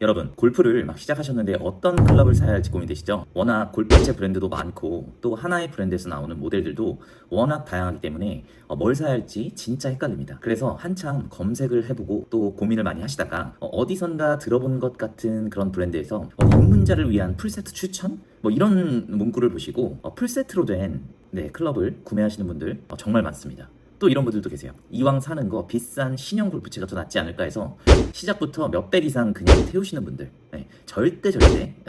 여러분, 골프를 막 시작하셨는데 어떤 클럽을 사야 할지 고민되시죠? 워낙 골프채 브랜드도 많고 또 하나의 브랜드에서 나오는 모델들도 워낙 다양하기 때문에 뭘 사야 할지 진짜 헷갈립니다. 그래서 한참 검색을 해보고 또 고민을 많이 하시다가 어디선가 들어본 것 같은 그런 브랜드에서 입문자를 위한 풀세트 추천? 이런 문구를 보시고 풀세트로 된 클럽을 구매하시는 분들 정말 많습니다. 또 이런 분들도 계세요. 이왕 사는 거 비싼 신형 골프채가 더 낫지 않을까 해서 시작부터 몇백 이상 그냥 태우시는 분들, 절대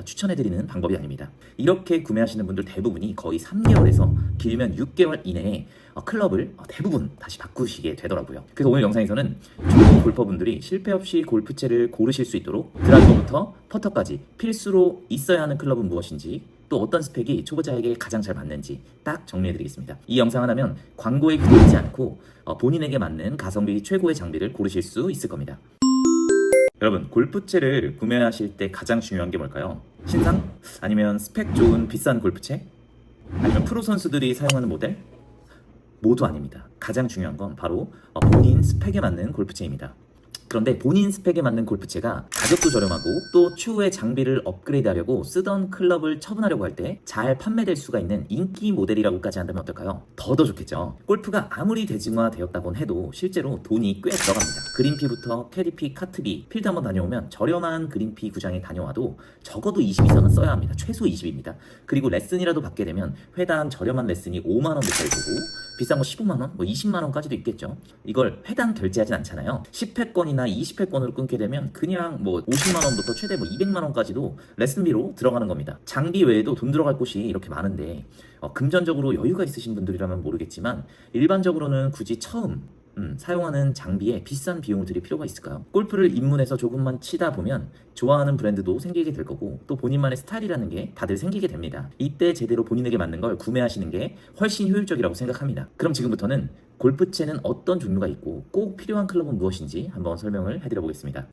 추천해드리는 방법이 아닙니다. 이렇게 구매하시는 분들 대부분이 거의 3개월에서 길면 6개월 이내에 클럽을 대부분 다시 바꾸시게 되더라고요. 그래서 오늘 영상에서는 초보 골퍼분들이 실패 없이 골프채를 고르실 수 있도록 드라이버부터 퍼터까지 필수로 있어야 하는 클럽은 무엇인지, 또 어떤 스펙이 초보자에게 가장 잘 맞는지 딱 정리해드리겠습니다. 이 영상을 하면 광고에 기대지 않고 본인에게 맞는 가성비 최고의 장비를 고르실 수 있을 겁니다. 여러분, 골프채를 구매하실 때 가장 중요한 게 뭘까요? 신상? 아니면 스펙 좋은 비싼 골프채? 아니면 프로 선수들이 사용하는 모델? 모두 아닙니다. 가장 중요한 건 바로 본인 스펙에 맞는 골프채입니다. 그런데 본인 스펙에 맞는 골프채가 가격도 저렴하고 또 추후에 장비를 업그레이드하려고 쓰던 클럽을 처분하려고 할 때 잘 판매될 수가 있는 인기 모델이라고까지 한다면 어떨까요? 더 좋겠죠. 골프가 아무리 대중화되었다곤 해도 실제로 돈이 꽤 들어갑니다. 그린피부터 캐리피, 카트비, 필드 한번 다녀오면 저렴한 그린피 구장에 다녀와도 적어도 20 이상은 써야 합니다. 최소 20입니다. 그리고 레슨이라도 받게 되면 회당 저렴한 레슨이 5만 원부터일 거고 비싼 거 15만 원, 20만 원까지도 있겠죠. 이걸 회당 결제하진 않잖아요. 10회권이나 20회권으로 끊게 되면 그냥 50만 원부터 최대 200만 원까지도 레슨비로 들어가는 겁니다. 장비 외에도 돈 들어갈 곳이 이렇게 많은데 금전적으로 여유가 있으신 분들이라면 모르겠지만 일반적으로는 굳이 처음 사용하는 장비에 비싼 비용을 들일 필요가 있을까요? 골프를 입문해서 조금만 치다 보면 좋아하는 브랜드도 생기게 될 거고 또 본인만의 스타일이라는 게 다들 생기게 됩니다. 이때 제대로 본인에게 맞는 걸 구매하시는 게 훨씬 효율적이라고 생각합니다. 그럼 지금부터는 골프채는 어떤 종류가 있고 꼭 필요한 클럽은 무엇인지 한번 설명을 해드려 보겠습니다.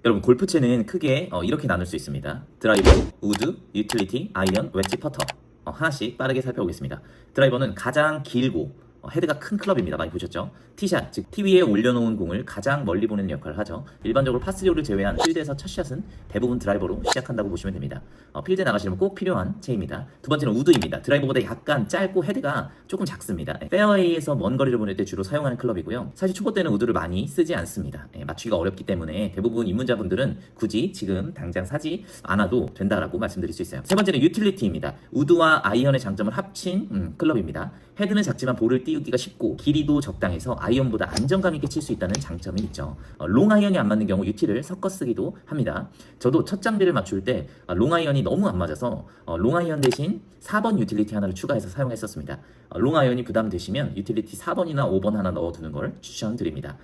여러분, 골프채는 크게 이렇게 나눌 수 있습니다. 드라이버, 우드, 유틸리티, 아이언, 웨지, 퍼터. 하나씩 빠르게 살펴보겠습니다. 드라이버는 가장 길고 헤드가 큰 클럽입니다. 많이 보셨죠? 티샷, 즉 티 위에 올려놓은 공을 가장 멀리 보내는 역할을 하죠. 일반적으로 파3를 제외한 필드에서 첫 샷은 대부분 드라이버로 시작한다고 보시면 됩니다. 필드에 나가시려면 꼭 필요한 채입니다. 두 번째는 우드입니다. 드라이버보다 약간 짧고 헤드가 조금 작습니다. 페어웨이에서 먼 거리를 보낼 때 주로 사용하는 클럽이고요. 사실 초보 때는 우드를 많이 쓰지 않습니다. 맞추기가 어렵기 때문에 대부분 입문자분들은 굳이 지금 당장 사지 않아도 된다라고 말씀드릴 수 있어요. 세 번째는 유틸리티입니다. 우드와 아이언의 장점을 합친 클럽입니다. 헤드는 작지만 볼을 띄우기가 쉽고 길이도 적당해서 아이언보다 안정감 있게 칠 수 있다는 장점이 있죠. 롱 아이언이 안 맞는 경우 유티를 섞어 쓰기도 합니다. 저도 첫 장비를 맞출 때 롱 아이언이 너무 안 맞아서 롱 아이언 대신 4번 유틸리티 하나를 추가해서 사용했었습니다. 롱 아이언이 부담되시면 유틸리티 4번이나 5번 하나 넣어두는 걸 추천드립니다.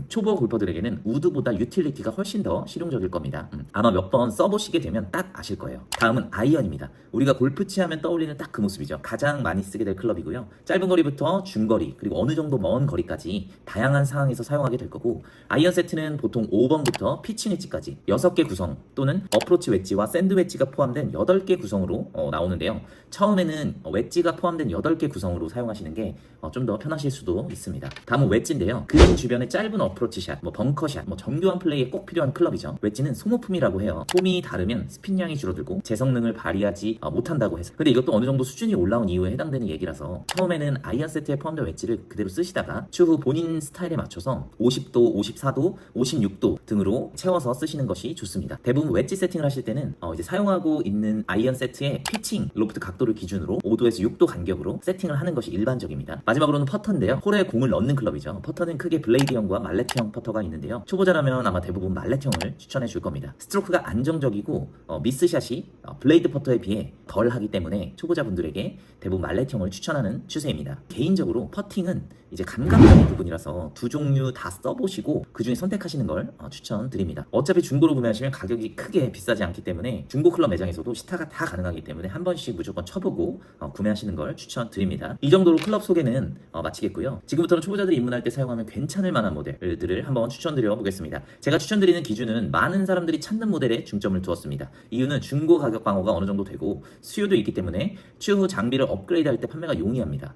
초보 골퍼들에게는 우드보다 유틸리티가 훨씬 더 실용적일 겁니다. 아마 몇 번 써보시게 되면 딱 아실 거예요. 다음은 아이언입니다. 우리가 골프치 하면 떠올리는 딱 그 모습이죠. 가장 많이 쓰게 될 클럽이고요. 짧은 거리부터 중거리 그리고 어느 정도 먼 거리까지 다양한 상황에서 사용하게 될 거고, 아이언 세트는 보통 5번부터 피칭 웨지까지 6개 구성 또는 어프로치 웨지와 샌드 웨지가 포함된 8개 구성으로 나오는데요. 처음에는 웨지가 포함된 8개 구성으로 사용하시는 게 좀 더 편하실 수도 있습니다. 다음은 웨지인데요. 그린 주변에 짧은 어프로치 샷, 벙커 샷, 정교한 플레이에 꼭 필요한 클럽이죠. 웨지는 소모품이라고 해요. 폼이 다르면 스핀량이 줄어들고 제 성능을 발휘하지 못한다고 해서. 근데 이것도 어느 정도 수준이 올라온 이후에 해당되는 얘기라서 처음에는 아이언 세트에 포함된 웨지를 그대로 쓰시다가 추후 본인 스타일에 맞춰서 50도, 54도, 56도 등으로 채워서 쓰시는 것이 좋습니다. 대부분 웨지 세팅을 하실 때는 이제 사용하고 있는 아이언 세트의 피칭 로프트 각도를 기준으로 5도에서 6도 간격으로 세팅을 하는 것이 일반적입니다. 마지막으로는 퍼터인데요. 홀에 공을 넣는 클럽이죠. 퍼터는 크게 블레이드형과 말레트형 퍼터가 있는데요. 초보자라면 아마 대부분 말레트형을 추천해 줄 겁니다. 스트로크가 안정적이고 미스샷이 블레이드 퍼터에 비해 덜 하기 때문에 초보자분들에게 대부분 말레트형을 추천하는 추세입니다. 개인적으로 퍼팅은 이제 감각적인 부분이라서 두 종류 다 써보시고 그 중에 선택하시는 걸 추천드립니다. 어차피 중고로 구매하시면 가격이 크게 비싸지 않기 때문에 중고 클럽 매장에서도 시타가 다 가능하기 때문에 한 번씩 무조건 쳐보고 구매하시는 걸 추천드립니다. 이 정도로 클럽 소개는 마치겠고요. 지금부터는 초보자들이 입문할 때 사용하면 괜찮을 만한 모델들을 한번 추천드려 보겠습니다. 제가 추천드리는 기준은 많은 사람들이 찾는 모델에 중점을 두었습니다. 이유는 중고 가격 방어가 어느 정도 되고 수요도 있기 때문에 추후 장비를 업그레이드할 때 판매가 용이합니다.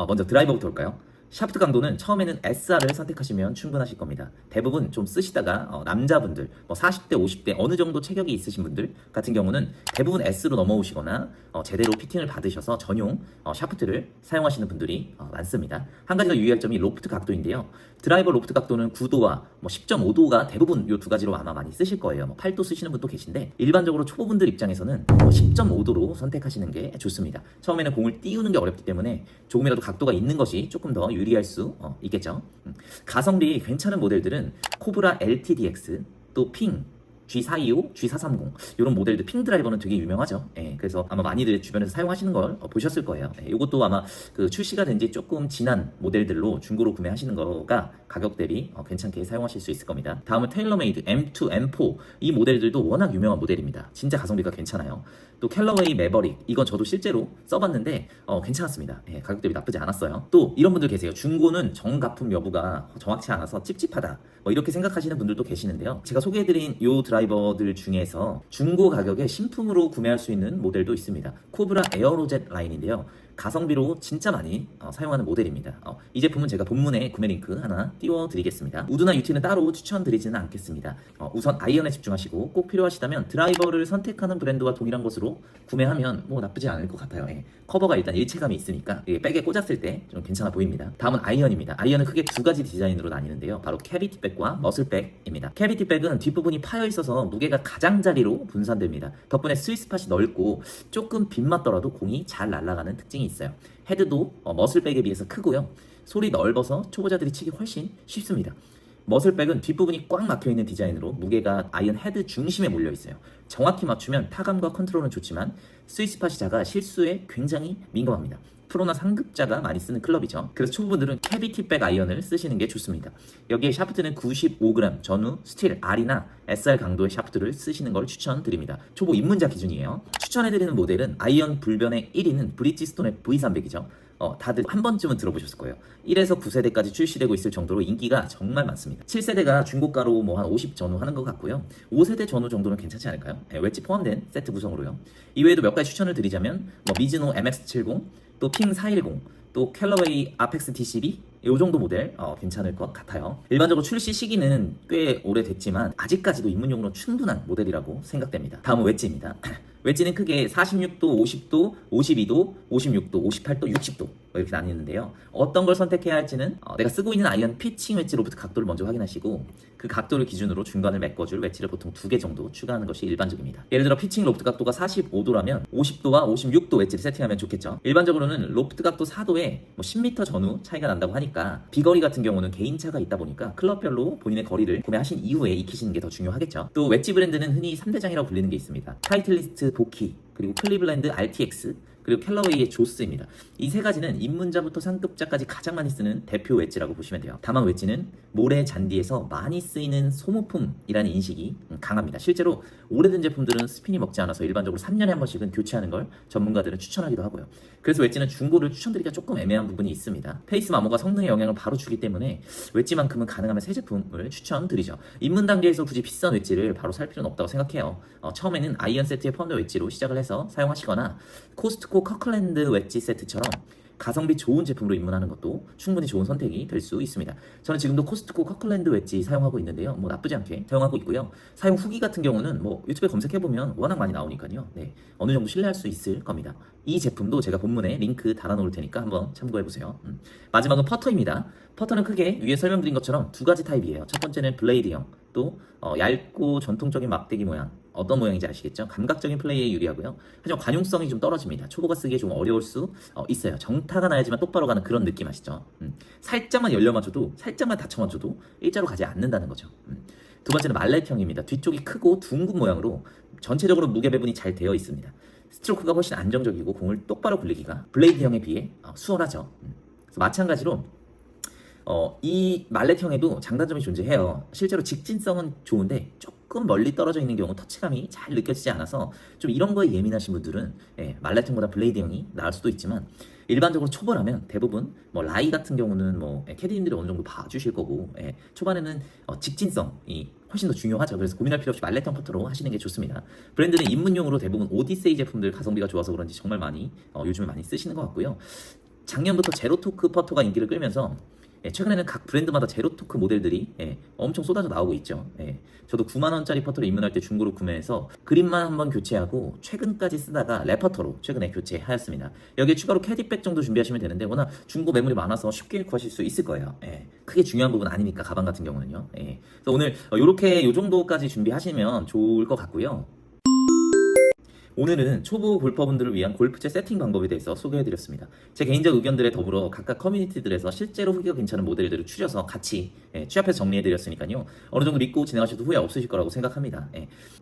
먼저 드라이버부터 볼까요? 샤프트 강도는 처음에는 SR을 선택하시면 충분하실 겁니다. 대부분 좀 쓰시다가 남자분들 40대 50대 어느 정도 체격이 있으신 분들 같은 경우는 대부분 S로 넘어오시거나 제대로 피팅을 받으셔서 전용 샤프트를 사용하시는 분들이 많습니다. 한 가지 더 유의할 점이 로프트 각도인데요. 드라이버 로프트 각도는 9도와 10.5도가 대부분 이 두 가지로 아마 많이 쓰실 거예요. 8도 쓰시는 분도 계신데 일반적으로 초보분들 입장에서는 10.5도로 선택하시는 게 좋습니다. 처음에는 공을 띄우는 게 어렵기 때문에 조금이라도 각도가 있는 것이 조금 더 유리할 수 있겠죠. 가성비 괜찮은 모델들은 코브라 LTDX, 또 핑 G425, G430 이런 모델들 핑 드라이버는 되게 유명하죠. 예, 그래서 아마 많이들 주변에서 사용하시는 걸 보셨을 거예요. 예, 이것도 아마 그 출시가 된 지 조금 지난 모델들로 중고로 구매하시는 거가 가격 대비 괜찮게 사용하실 수 있을 겁니다. 다음은 테일러메이드 M2, M4 이 모델들도 워낙 유명한 모델입니다. 진짜 가성비가 괜찮아요. 또 캘러웨이 매버릭 이건 저도 실제로 써봤는데 괜찮았습니다. 예, 가격 대비 나쁘지 않았어요. 또 이런 분들 계세요. 중고는 정가품 여부가 정확치 않아서 찝찝하다 이렇게 생각하시는 분들도 계시는데요. 제가 소개해드린 이 드라이버들 중에서 중고 가격에 신품으로 구매할 수 있는 모델도 있습니다. 코브라 에어로젯 라인인데요. 가성비로 진짜 많이 사용하는 모델입니다. 이 제품은 제가 본문에 구매 링크 하나 띄워드리겠습니다. 우드나 UT는 따로 추천드리지는 않겠습니다. 우선 아이언에 집중하시고 꼭 필요하시다면 드라이버를 선택하는 브랜드와 동일한 것으로 구매하면 뭐 나쁘지 않을 것 같아요. 예. 커버가 일단 일체감이 있으니까 백에 꽂았을 때 좀 괜찮아 보입니다. 다음은 아이언입니다. 아이언은 크게 두 가지 디자인으로 나뉘는데요. 바로 캐비티백과 머슬백입니다. 캐비티백은 뒷부분이 파여 있어서 무게가 가장자리로 분산됩니다. 덕분에 스위스팟이 넓고 조금 빗맞더라도 공이 잘 날아가는 특징이 있어요. 헤드도 머슬백에 비해서 크고요. 솔이 넓어서 초보자들이 치기 훨씬 쉽습니다. 머슬백은 뒷부분이 꽉 막혀있는 디자인으로 무게가 아이언 헤드 중심에 몰려있어요. 정확히 맞추면 타감과 컨트롤은 좋지만 스위스팟이 작아 실수에 굉장히 민감합니다. 프로나 상급자가 많이 쓰는 클럽이죠. 그래서 초보분들은 캐비티백 아이언을 쓰시는 게 좋습니다. 여기에 샤프트는 95g 전후 스틸 R이나 SR 강도의 샤프트를 쓰시는 걸 추천드립니다. 초보 입문자 기준이에요. 추천해드리는 모델은 아이언 불변의 1위는 브리지스톤의 V300이죠. 다들 한 번쯤은 들어보셨을 거예요. 1에서 9세대까지 출시되고 있을 정도로 인기가 정말 많습니다. 7세대가 중고가로 뭐 한 50 전후 하는 것 같고요. 5세대 전후 정도는 괜찮지 않을까요? 웨지 포함된 세트 구성으로요. 이외에도 몇 가지 추천을 드리자면 미즈노 MX70, 또 핑 410, 또 캘러웨이 아펙스 T12 이 정도 모델 괜찮을 것 같아요. 일반적으로 출시 시기는 꽤 오래됐지만 아직까지도 입문용으로 충분한 모델이라고 생각됩니다. 다음은 웨지입니다. 웨지는 크게 46도, 50도, 52도, 56도, 58도, 60도 이렇게 나뉘는데요. 어떤 걸 선택해야 할지는 내가 쓰고 있는 아이언 피칭 웨지 로프트 각도를 먼저 확인하시고 그 각도를 기준으로 중간을 메꿔줄 웨지를 보통 2개 정도 추가하는 것이 일반적입니다. 예를 들어 피칭 로프트 각도가 45도라면 50도와 56도 웨지를 세팅하면 좋겠죠. 일반적으로는 로프트 각도 4도에 10m 전후 차이가 난다고 하니까 비거리 같은 경우는 개인차가 있다 보니까 클럽별로 본인의 거리를 구매하신 이후에 익히시는 게 더 중요하겠죠. 또 웨지 브랜드는 흔히 3대장이라고 불리는 게 있습니다. 타이틀리스트 보키, 그리고 클리블랜드 RTX, 그리고 캘러웨이의 조스입니다. 이 세 가지는 입문자부터 상급자까지 가장 많이 쓰는 대표 웨지라고 보시면 돼요. 다만 웨지는 모래 잔디에서 많이 쓰이는 소모품이라는 인식이 강합니다. 실제로 오래된 제품들은 스핀이 먹지 않아서 일반적으로 3년에 한 번씩은 교체하는 걸 전문가들은 추천하기도 하고요. 그래서 웨지는 중고를 추천드리기가 조금 애매한 부분이 있습니다. 페이스 마모가 성능에 영향을 바로 주기 때문에 웨지만큼은 가능하면 새 제품을 추천드리죠. 입문 단계에서 굳이 비싼 웨지를 바로 살 필요는 없다고 생각해요. 처음에는 아이언 세트에 포함된 웨지로 시작을 해서 사용하시거나 코스트코 커클랜드 웨지 세트처럼 가성비 좋은 제품으로 입문하는 것도 충분히 좋은 선택이 될 수 있습니다. 저는 지금도 코스트코 커클랜드 웨지 사용하고 있는데요. 뭐 나쁘지 않게 사용하고 있고요. 사용 후기 같은 경우는 뭐 유튜브에 검색해보면 워낙 많이 나오니까요. 네, 어느 정도 신뢰할 수 있을 겁니다. 이 제품도 제가 본문에 링크 달아놓을 테니까 한번 참고해보세요. 마지막은 퍼터입니다. 퍼터는 크게 위에 설명드린 것처럼 두 가지 타입이에요. 첫 번째는 블레이드형, 또 얇고 전통적인 막대기 모양. 어떤 모양인지 아시겠죠? 감각적인 플레이에 유리하고요. 하지만 관용성이 좀 떨어집니다. 초보가 쓰기에 좀 어려울 수 있어요. 정타가 나야지만 똑바로 가는 그런 느낌 아시죠? 살짝만 열려맞춰도, 살짝만 닫혀맞춰도 일자로 가지 않는다는 거죠. 두 번째는 말렛형입니다. 뒤쪽이 크고 둥근 모양으로 전체적으로 무게 배분이 잘 되어 있습니다. 스트로크가 훨씬 안정적이고 공을 똑바로 굴리기가 블레이드형에 비해 수월하죠. 그래서 마찬가지로 이 말렛형에도 장단점이 존재해요. 실제로 직진성은 좋은데 조금 멀리 떨어져 있는 경우 터치감이 잘 느껴지지 않아서 좀 이런 거에 예민하신 분들은 말렛형보다 블레이드형이 나을 수도 있지만 일반적으로 초보라면 대부분 라이 같은 경우는 캐디님들이 어느 정도 봐주실 거고 초반에는 직진성이 훨씬 더 중요하죠. 그래서 고민할 필요 없이 말렛형 퍼터로 하시는 게 좋습니다. 브랜드는 입문용으로 대부분 오디세이 제품들 가성비가 좋아서 그런지 정말 많이 요즘에 많이 쓰시는 것 같고요. 작년부터 제로토크 퍼터가 인기를 끌면서 최근에는 각 브랜드마다 제로토크 모델들이 엄청 쏟아져 나오고 있죠. 저도 9만 원짜리 퍼터를 입문할 때 중고로 구매해서 그립만 한번 교체하고 최근까지 쓰다가 랩퍼터로 최근에 교체하였습니다. 여기에 추가로 캐디백 정도 준비하시면 되는데 워낙 중고 매물이 많아서 쉽게 구하실 수 있을 거예요. 크게 중요한 부분 아니니까 가방 같은 경우는요. 그래서 오늘 이렇게 요 정도까지 준비하시면 좋을 것 같고요. 오늘은 초보 골퍼분들을 위한 골프채 세팅 방법에 대해서 소개해드렸습니다. 제 개인적 의견들에 더불어 각각 커뮤니티들에서 실제로 후기가 괜찮은 모델들을 추려서 같이 취합해서 정리해드렸으니까요. 어느 정도 믿고 진행하셔도 후회 없으실 거라고 생각합니다.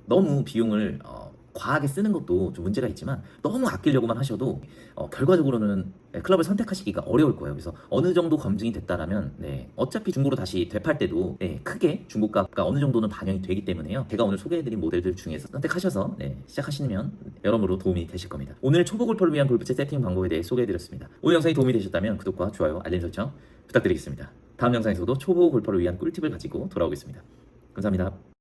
너무 비용을 과하게 쓰는 것도 좀 문제가 있지만 너무 아끼려고만 하셔도 결과적으로는 클럽을 선택하시기가 어려울 거예요. 그래서 어느 정도 검증이 됐다라면 어차피 중고로 다시 되팔 때도 크게 중고가가 어느 정도는 반영이 되기 때문에요. 제가 오늘 소개해드린 모델들 중에서 선택하셔서 시작하시면 여러모로 도움이 되실 겁니다. 오늘 초보 골퍼를 위한 골프채 세팅 방법에 대해 소개해드렸습니다. 오늘 영상이 도움이 되셨다면 구독과 좋아요, 알림 설정 부탁드리겠습니다. 다음 영상에서도 초보 골퍼를 위한 꿀팁을 가지고 돌아오겠습니다. 감사합니다.